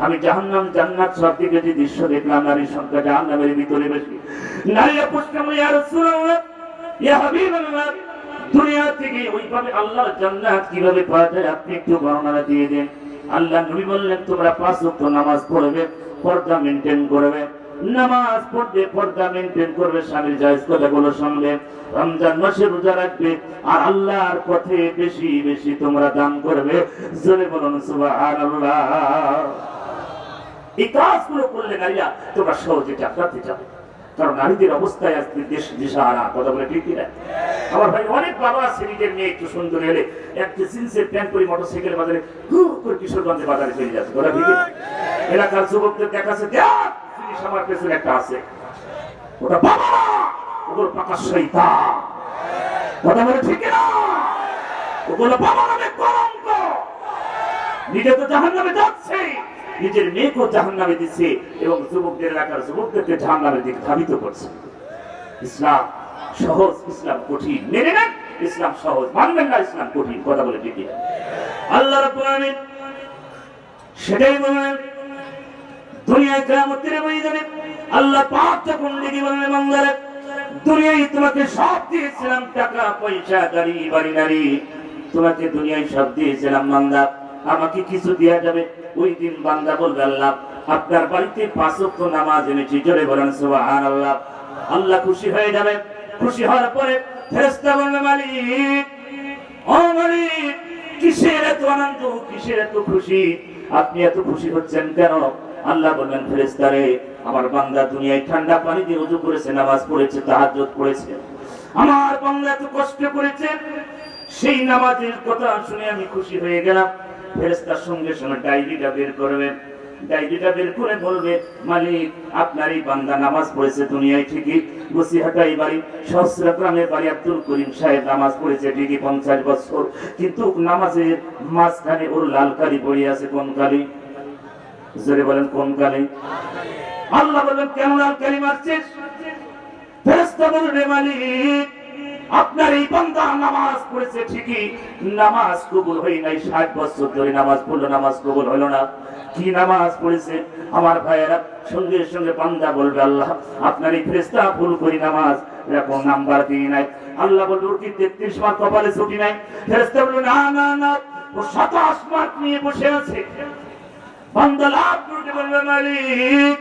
আমি জাহান্নাম জান্নাত সব দিকে যে দৃশ্য দেখলাম, নারীর সংখ্যা জাহান্নামের ভিতরে বেশি। নারীরা প্রশ্ন করে, ইয়া রাসূলুল্লাহ, ইয়া হাবিবাল্লাহ, দুনিয়া থেকে ওইভাবে আল্লাহর জান্নাত কিভাবে পাওয়া যায়, আপনি একটু বর্ণনা দিয়ে দেন। আল্লাহ নবী বললেন, তোমরা 5 ওয়াক্ত নামাজ পড়বে, পর্দা মেইনটেইন করবে, নামাজ পড়বে, পর্দা মেইনটেইন করবে, স্বামীর জায়েজ কথাগুলো শুনবে, রমজান মাসে রোজা রাখবে, আর আল্লাহর পথে বেশি বেশি তোমরা দান করবে। জোরে বলুন সুবহানাল্লাহ। এই কাজগুলো করলে নারীরা তোমরা সহজে জান্নাতে যাবে। কারণ নারীদের অবস্থায় আজকে দেশ দিশাহারা। কথা বলে ঠিক কিনা? আমার ভাই, অনেক বাবা আছে নিজের মেয়ে একটু সুন্দর হলে একটা জিন্সের প্যান্ট পরে মোটরসাইকেল বাজারে করে কিশোরগঞ্জে বাজারে চলে যাচ্ছে। ওরা ঠিক এলাকার যুবকদের দেখাচ্ছে, জিনিস আমার পেছনে একটা আছে, ওটা বাবা, ওগুলো পাকা শয়তান। কথা বলে ঠিক না? ওগুলো বাবা নামে কলঙ্ক। নিজে তো জাহান্নামে যাচ্ছে, নিজের মেয়েকেও জাহান্নামে দিচ্ছে এবং যুবকদের এলাকার যুবকদেরকে জাহান্নামের দিকে ধাবিত করছে। ইসলাম সহজ, ইসলাম কঠিন। মেনে নেন ইসলাম সহজ, মানবেন না ইসলাম কঠিন। কথা বলে ঠিক। আল্লাহ রাব্বুল আলামিন সেটাই বলেন দুনিয়ায় কিয়ামতের ময়দানে আল্লাহ পাক যখন ডেকে বললেন বান্দারে দুনিয়ায় তোমাকে সব দিয়েছিলাম, টাকা পয়সা গাড়ি বাড়ি নারী, তোমাকে দুনিয়ায় সব দিয়েছিলাম বান্দা, আমাকে কিছু দেয়া যাবে? ওই দিন বান্দা বলবে আল্লাহ আপনার বাড়িতে 5 ওয়াক্ত নামাজ এনেছি। জোরে বলেন সুবহানাল্লাহ। আল্লাহ খুশি হয়ে যাবে। খুশি হওয়ার পরে ফেরেশতা বলবে মালিক, ও মালিক, কিসের এত আনন্দ, কিসের এত খুশি, আপনি এত খুশি হচ্ছেন কেন? আল্লাহ বলবেন ফেরেশতারে আমার বান্দা দুনিয়ায় ঠান্ডা পানি দিয়ে ওযু করেছে, নামাজ পড়েছে, তাহাজ্জুদ পড়েছে, আমার বান্দা এত কষ্ট করেছে, সেই নামাজের কথা শুনে আমি খুশি হয়ে গেলাম। ফেরেশতার সঙ্গে সঙ্গে ডায়েরিটা বের করবেন, ডায়েরিটা বের করে বলবে মালিক আপনার এই বান্দা নামাজ পড়েছে দুনিয়ায় ঠিকই, বসিরহাটাই বাড়ি, সহস্রগ্রামের বাড়ি আব্দুল করিম সাহেব নামাজ পড়েছে ঠিকই 50 বছর, কিন্তু নামাজের মাঝখানে ওর লাল কালি পড়ে আছে। কোন কালি? জোরে বলেন কোন কালি? আল্লাহ বলবেন কেন লাল কালি মারছিস? ফেরেশতা বলবে মালিক আপনার এই বান্দা নামাজ পড়েছে ঠিকই, নামাজ কবুল হয় নাই, 60 বছর ধরে নামাজ পড়লো, নামাজ কবুল হলো না। কি নামাজ পড়েছে? আমার ভাইয়েরা সঙ্গে সঙ্গে বান্দা বলবে আল্লাহ আপনার এই ফেরেশতা ভুল করি নামাজ এরকম নাম্বার দিয়ে নাই। আল্লাহ বলবে ওর কি 33 মার্ক কপালে ছুটি নাই? ফেরেশতা বলবে না না না, ও 27 মার্ক নিয়ে বসে আছে। বান্দা লাভ করতে বলবে মালিক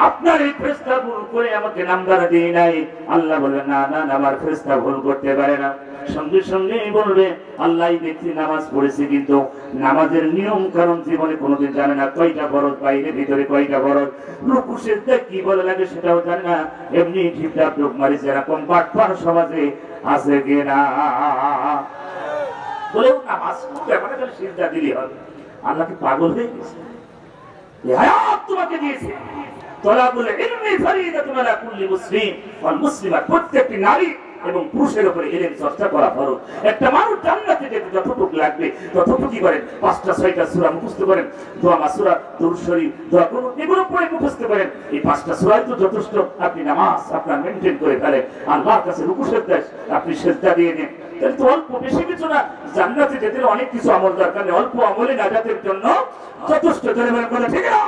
আপনার এই ফেরেশতা ভুল করে আমাকে নাম্বার দিয়ে নাই। আল্লাহ বলবে না না, আমার ফেরেশতা ভুল করতে পারে না। সঙ্গে সঙ্গে বলবে আল্লাহ এই ব্যক্তি নামাজ পড়েছে কিন্তু নামাজের নিয়ম কারণ জীবনে কোনোদিন জানে না, কয়টা ফরজ বাইরে ভিতরে কয়টা ফরজ, রুকু সিজদা কি বলে লাগে সেটাও জানে না, এমনি ঠিকঠাক লোক মারিছে, এরকম বাটপার সমাজে আছে কিনা? বলেও নামাজ পড়তে মানে খালি সিজদা দিলেই হবে। আল্লাহ কি পাগল হয়ে গেছে? এই হায়াত তোমাকে দিয়েছে, তলাবুল ইলমি ফরিদাতুন আলা কুল্লি মুসলিম ওয়াল মুসলিমাত, প্রত্যেকটি নারী এবং পুরুষের উপরে ইলম চর্চা করা ফরজ। একটা মানুষ জান্নাতে যেতে যতটুকু লাগবে ততটুকুই করেন, 5টা 6টা সূরা মুখস্থ করেন, দোয়া মাসুরা, দুরূদ শরীফ, দোয়া করুন, এগুলো পড়ে মুখস্থ করেন। এই 5টা সূরাই তো যথেষ্ট। আপনি নামাজ আপনার মেইনটেইন করে ফেলেন, আল্লাহর কাছে রুকু সিজদা আপনি সিজদা দিয়ে দিন, তাহলে তো অল্প বেশি কিছু না। জান্নাতে যেতে অনেক কিছু আমল দরকার নেই, অল্প আমলে নাজাতের জন্য যথেষ্ট। চলে বলেন কথা ঠিক না?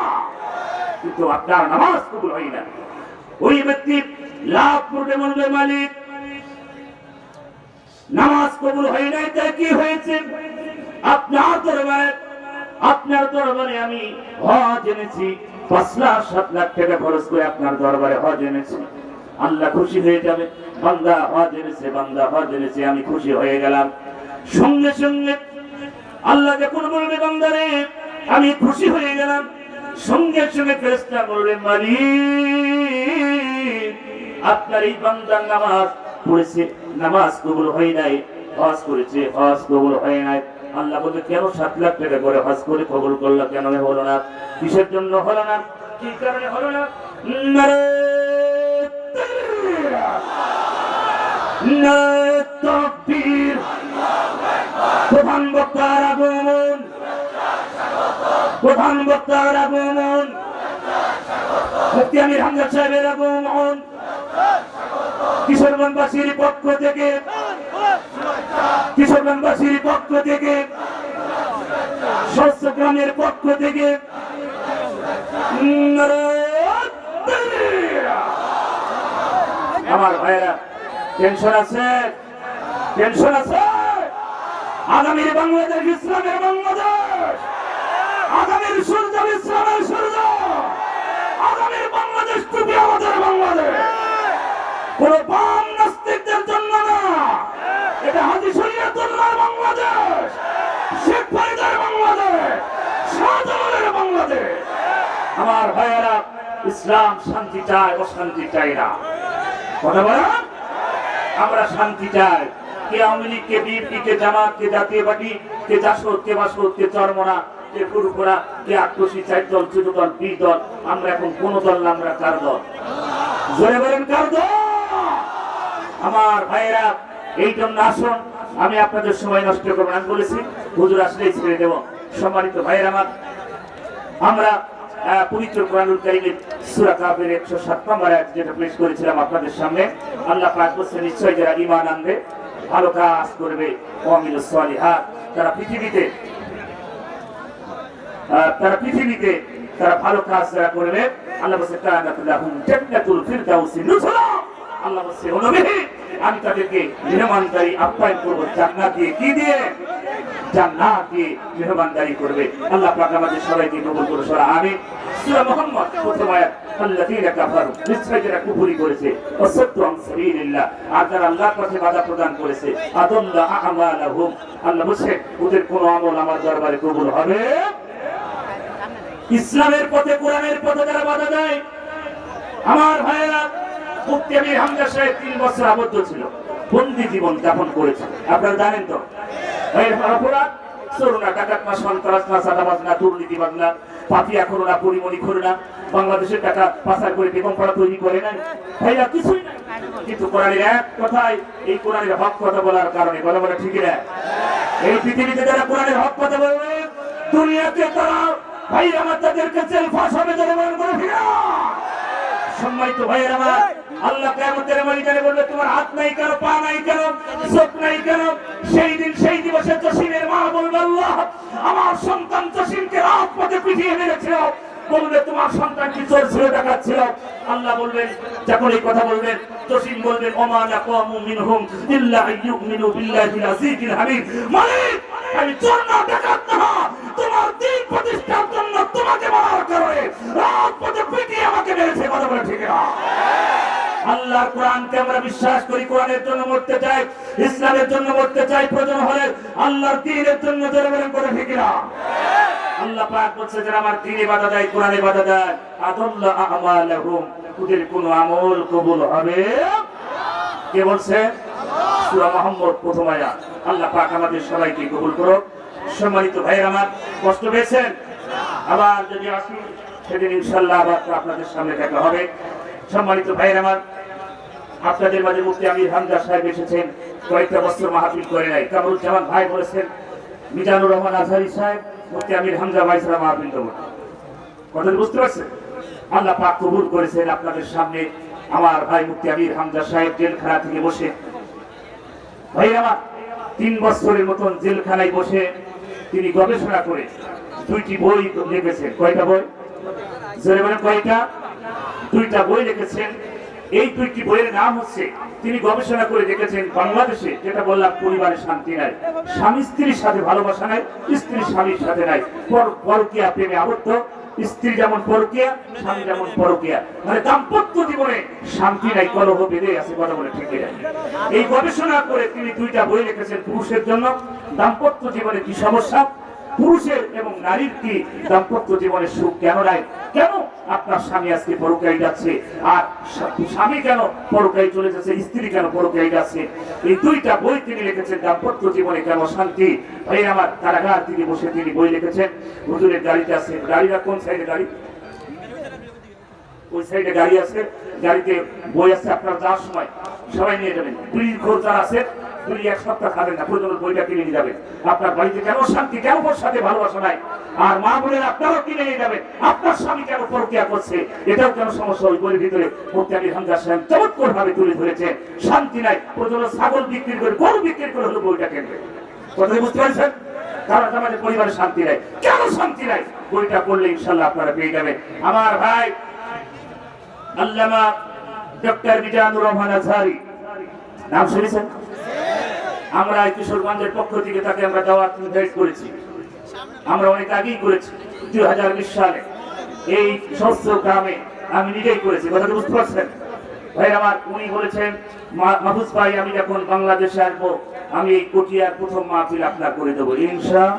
কিন্তু আপনার নামাজ কবুল হয় না। ওই ব্যক্তি লাভ করতে বলবে মালিক নামাজ কবুল হয় নাই, তাই কি হয়েছে? আপনার দরবারে আমি হজ এনেছি, 5 লাখ 7 লাখ টাকা খরচ করে আপনার দরবারে হজ এনেছি। আল্লাহ খুশি হয়ে যাবে, বান্দা হজ এনেছে, বান্দা হজ এনেছে, আমি খুশি হয়ে গেলাম। সঙ্গে সঙ্গে আল্লাহ যখন বলবে বান্দারে আমি খুশি হয়ে গেলাম, সঙ্গে সঙ্গে ফেরেশতা বলবে মালিক আপনার এই বান্দার নামাজ পড়েছে, নামাজ কবুল হয় নাই, হজ করেছে, হজ কবুল হয় নাই। আল্লাহ বলবে কেন 7 লাখ টাকা করে হজ করে কবুল করলো, কেন হলো না? কিসের জন্য হলো না? কি কারণে হলো না? তাকবীর, প্রধান বক্তার আগমন, প্রধান বক্তার আগমন, মুফতি আমির হামজা সাহেবের আগমন, কিশোরগঞ্জবাসীর পক্ষ থেকে, কিশোরগঞ্জবাসীর পক্ষ থেকে, সহস্রগ্রামের পক্ষ থেকে আমার ভাইয়েরা টেনশন আছে, টেনশন আছে। আগামীর বাংলাদেশ ইসলামের বাংলাদেশ, আগামীর সূর্য ইসলামের সূর্য, আগামীর বাংলাদেশ টুপি আমাদের বাংলাদেশ। কোন বাম নাস্তিকদের জন্য না, এটা হাজী শরীয়তুল্লাহর বাংলাদেশ, শেখ ফরিদের বাংলাদেশ, শাহজালালের বাংলাদেশ। আমার ভাইয়েরা ইসলাম শান্তি চায়, অশান্তি চায় না। কথা বলেন আমরা শান্তি চাই। কে আওয়ামী লীগ, কে বিএনপি, কে জামাত, কে জাতীয় পার্টি, কে জাসদ, কে বাসদ, কে চরমনা, কে ফুরফুরা, কে আক্রোশী, 4 দল, 14 দল, 20 দল, আমরা এখন কোন দল না, আমরা কার দল? জোরে বলেন কার দল? আমার ভাইয়েরা এই জন্য আসুন আমি আপনাদের সময় নষ্ট করবো না, আমি বলেছি হুজুর আসলেই ছেড়ে দেব। সম্মানিত ভাইয়ের আমার, আমরা পবিত্র কোরআনুল কারীমের সূরা কাফের 107 নম্বর আয়াত যেটা পেশ করেছিলাম আপনাদের সামনে, আল্লাহ পাক বলেছেন নিশ্চয়ই যারা ঈমান আনবে, ভালো কাজ করবে, ওয়ামিলুস সালিহাত, তারা পৃথিবীতে তারা ভালো কাজ যারা করবে, আল্লাহ বলেছে কানাত লাহুম জান্নাতুল ফিরদাউসি নুজুলা। আল্লাহ বলেছে ও নবী, আমি তাদেরকে মেহমানদারি আপ্যায়ন করব জান্নাত দিয়ে। কি দিয়ে? জান্নাত দিয়ে মেহমানদারি করবে। আল্লাহ পাক আমাদের সবাইকে কবুল করুন, সূরা আমিন। সূরা মুহাম্মদ প্রথম আয়াত, আল্লাযীনা কাফারু, নিশ্চয় যারা কুফরি করেছে, ওয়াসাদ্দু আন সাবিলিল্লাহ, আর যারা আল্লাহর পথে বাধা প্রদান করেছে, আদাল্লা আমালাহুম, আল্লাহ বলেন ওদের কোনো আমল আমার দরবারে কবুল হবে। ইসলামের পথে, কোরআনের পথে যারা বাধা দেয়, আমার ভাইয়েরা, মুফতি আমির হামজা সাহেব 3 বছর আবদ্ধ ছিল, বন্দী জীবন যাপন করেছে। আপনারা জানেন তো, অপরাধ চোরনা, ডাকাত না, সন্ত্রাস না, চাঁদাবাজ না, দুর্নীতিবাজ না, পাপিয়া করো না, পরিমণি করো না, বাংলাদেশের টাকা পাচার করে বেগম পাড়া তৈরি করে নাই, ভাইরা কিছুই নাই। কিন্তু কোরআনের এক কথায়, এই কোরআনের হক কথা বলার কারণে, কথা বলা ঠিক না? এই পৃথিবীতে যারা কোরআনের হক কথা বলবে, দুনিয়াতে তারা ভাই আমার তাদেরকে জেল ফাঁস হবে, যারা মনে করে ফিরা। সম্মানিত ভাইয়ের আমার, আল্লাহ কিয়ামতের ময়দানে বলবে তোমার হাত নাই কেন, পা নাই কেন, চোখ নাই কেন? সেই দিন, সেই দিবসে জসিমের মা বলবে আল্লাহ আমার সন্তান জসিমকে রাজপথে পিটিয়ে মেরেছিল। বলবে তোমার সন্তান কি চোর ছিল, ডাকাত ছিল? আল্লাহ বলবেন, যখন এই কথা বলবেন, জসিম বলবেন ওমা নাকামু মিনহুম ইল্লা আইয়ুমিনু বিল্লাহিল আজিজিল হামিদ, মালিক আমি চোর না, ডাকাত না, তোমার দ্বীন প্রতিষ্ঠার জন্য তোমাকে মারার কারণে রাজপথে পিটিয়ে আমাকে মেরেছে। কথা বলে ঠিক না? আল্লাহর কোরআনকে আমরা বিশ্বাস করি, কোরআনের জন্য মরতে চাই, ইসলামের জন্য মরতে চাই, প্রয়োজন হলে আল্লাহর দ্বীনের জন্য জোরে বলেন করে ঠিক না? আল্লাহ পাক বলছে যারা আমার দ্বীনে বাধা দেয়, কোরআনে বাধা দেয়, আদাল্লা আমালাহুম, ওদের কোনো আমল কবুল হবে। কে বলছে? সূরা মুহাম্মদ প্রথম আয়াত। আল্লাহ পাক আমাদের সবাইকে কবুল করুন। সম্মানিত ভাইয়ের আমার, কষ্ট পেয়েছেন? আবার যদি আসি সেদিন ইনশাআল্লাহ আবার আপনাদের সামনে দেখা হবে। সম্মানিত ভাইয়ের আমার, আপনাদের মাঝে মুফতি আমির হামজা সাহেব এসেছেন, কয়েকটা বছর মাহফিল করে নাই। কামরুজ্জামান ভাই বলেছেন মিজানুর রহমান আজহারী সাহেব মুফতি আমির হামজা ভাই ছাড়া মাহফিল দেব না। কথা বুঝতে পারছেন? আল্লাহ পাক কবুল করেছেন। আপনাদের সামনে আমার ভাই মুফতি আমির হামজা সাহেব জেলখানা থেকে বসে, ভাই আমার 3 বছরের মতন জেলখানায় বসে তিনি গবেষণা করে 2টি বই লিখেছেন। কয়টা বই? জোরে বলেন কয়টা? 2টা বই লিখেছেন। এই 2টি বইয়ের নাম হচ্ছে, তিনি গবেষণা করে দেখেছেন বাংলাদেশে যেটা বললাম পরিবারে শান্তি নাই, স্বামী স্ত্রীর সাথে ভালোবাসা নাই, স্ত্রী স্বামীর সাথে নাই, পরকীয়া প্রেমে আবদ্ধ, স্ত্রী যেমন পরকীয়া, স্বামী যেমন পরকীয়া, মানে দাম্পত্য জীবনে শান্তি নাই, কলহ বেঁধে আছে। কথা বলে ঠিক না? এই গবেষণা করে তিনি 2টা বই লিখেছেন পুরুষের জন্য, দাম্পত্য জীবনে কি সমস্যা, পুরুষের এবং নারীর কি দাম্পত্য জীবনের সুখ কেন নাই, কেন আপনার স্বামী আজকে পরকীয়ায় যাচ্ছে, আর স্বামী কেন পরকীয়ায় চলে যাচ্ছে, স্ত্রী কেন পরকীয়ায় যাচ্ছে। এই 2টা বই তিনি লিখেছেন, দাম্পত্য জীবনে কেন শান্তি। ভাই আমার, কারাগার থেকে বসে তিনি বই লিখেছেন। হুজুরের গাড়িতে আছে, গাড়িটা কোন সাইডে গাড়ি? ওই সাইডে গাড়ি আছে, গাড়িতে বই আছে। আপনার যাওয়ার সময় সবাই নিয়ে যাবেন। 2 ঘর যারা আছে, 1 সপ্তাহ খাবেন না, প্রয়োজন বইটা কিনে নিয়ে যাবেন। আপনার বাড়িতে কেন শান্তি, কেন ওর সাথে ভালোবাসা নাই, আর মা বোনের আপনারাও কিনে নিয়ে যাবেন। আপনার স্বামী কেন পরকীয়া করছে, এটাও কেন সমস্যা। ওই বইয়ের ভিতরে মুফতি আমির হামজা সাহেব চমৎকার ভাবে তুলে ধরেছে। শান্তি নাই, প্রয়োজন ছাগল বিক্রি করে, গরু বিক্রি করে হলো বইটা কিনবে। কথা বুঝতে পারছেন? কারণ আমাদের পরিবারে শান্তি নাই। কেন শান্তি নাই? বইটা পড়লে ইনশাআল্লাহ আপনারা পেয়ে যাবেন। আমার ভাই আল্লামা ডক্টর মিজানুর রহমান আজহারী, নাম শুনেছেন? আমরা কিশোরগঞ্জের পক্ষ থেকে তাকে আমরা দাওয়াত ইনভাইট করেছি। আমরা অনেক আগেই করেছি, 2020 সালে এই সহস্র গ্রামে আমি নিজেই করেছি। কথাটা বুঝতে পারছেন? ভাই আমার, উনি বলেছেন মাহফুজ ভাই আমি যখন বাংলাদেশে আসবো, আমি এই কটিয়ার প্রথম মাহফিল আপনার করে দেবো ইনশাআল্লাহ।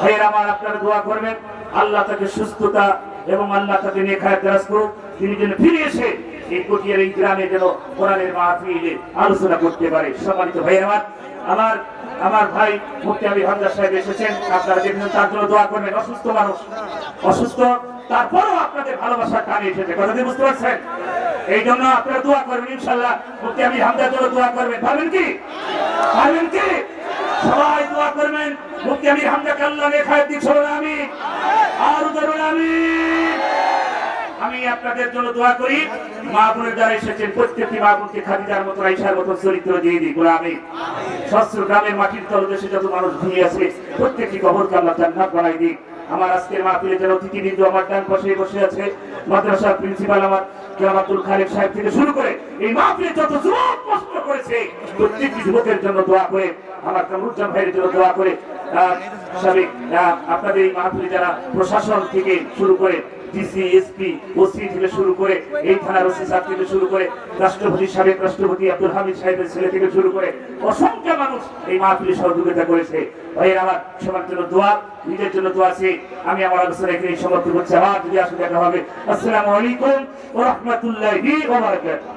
ভাই আমার, আপনারা দোয়া করবেন আল্লাহ তাকে সুস্থতা এবং আল্লাহ তাকে নেক হায়াত দারাজ করুক। তিনি যেন ফিরে এসে এই কটিয়ার এই গ্রামে যেন কোরআনের মাহফিলে আলোচনা করতে পারে। সম্মানিত ভাই আমার ভাই মুফতি আমির হামজা সাহেব এসেছেন, আপনারা দেখবেন, তার জন্য দোয়া করবেন। অসুস্থ মানুষ, অসুস্থ তারপরেও আপনাদের ভালোবাসা টানে এসেছে, কথা কি বুঝতে পারছেন? এই জন্য আপনারা দোয়া করবেন, ইনশাল্লাহ মুফতি আমির হামজার জন্য দোয়া করবেন, পারবেন কি? পারবেন কি? সবাই দোয়া করবেন মুফতি আমির হামজাকে আল্লাহ নেখায়ের দিক সরল আমিন, আর ধরুন আমিন। আমি আপনাদের জন্য দোয়া করি, মা বোনের যারা এসেছেন প্রত্যেকটি মা বোনকে খাদিজার মতো আয়েশার মতো চরিত্র দিয়ে দিই গোলামি। সস্ত্র গ্রামের মাটির তলদেশে যত মানুষ ঘুমিয়ে আছে প্রত্যেকটি কবরকে আল্লাহ জান্নাত বানাই দিই। আমার আজকের মাহফিলে যারা অতিথিবৃন্দ আমার ডান পাশে বসে আছে, মাদ্রাসার প্রিন্সিপাল আমার আব্দুল খালেক সাহেব থেকে শুরু করে এই মাহফিলে যত যুবক কষ্ট করেছে প্রত্যেকটি যুবকের জন্য দোয়া করে, আমার কামরুজ্জামান ভাইয়ের জন্য দোয়া করে, সাবেক আপনাদের এই মাহফিলে যারা প্রশাসন থেকে শুরু করে ডিসি এসপি ওসি থেকে শুরু করে এই থানার ওসি সাহেব থেকে শুরু করে রাষ্ট্রপতি সাবেক রাষ্ট্রপতি আব্দুল হামিদ সাহেবের ছেলে থেকে শুরু করে অসংখ্য মানুষ এই মাহফিলে সহযোগিতা করেছে। ভাইয়ের আমার সবার জন্য দোয়া, নিজের জন্য দোয়া আছে। আমি আমার আলোচনা এখানে সমাপ্ত করছি, আবার যদি আসলে দেখা হবে। আসসালামু আলাইকুম ওয়া রাহমাতুল্লাহি ওয়া বারাকাতুহু।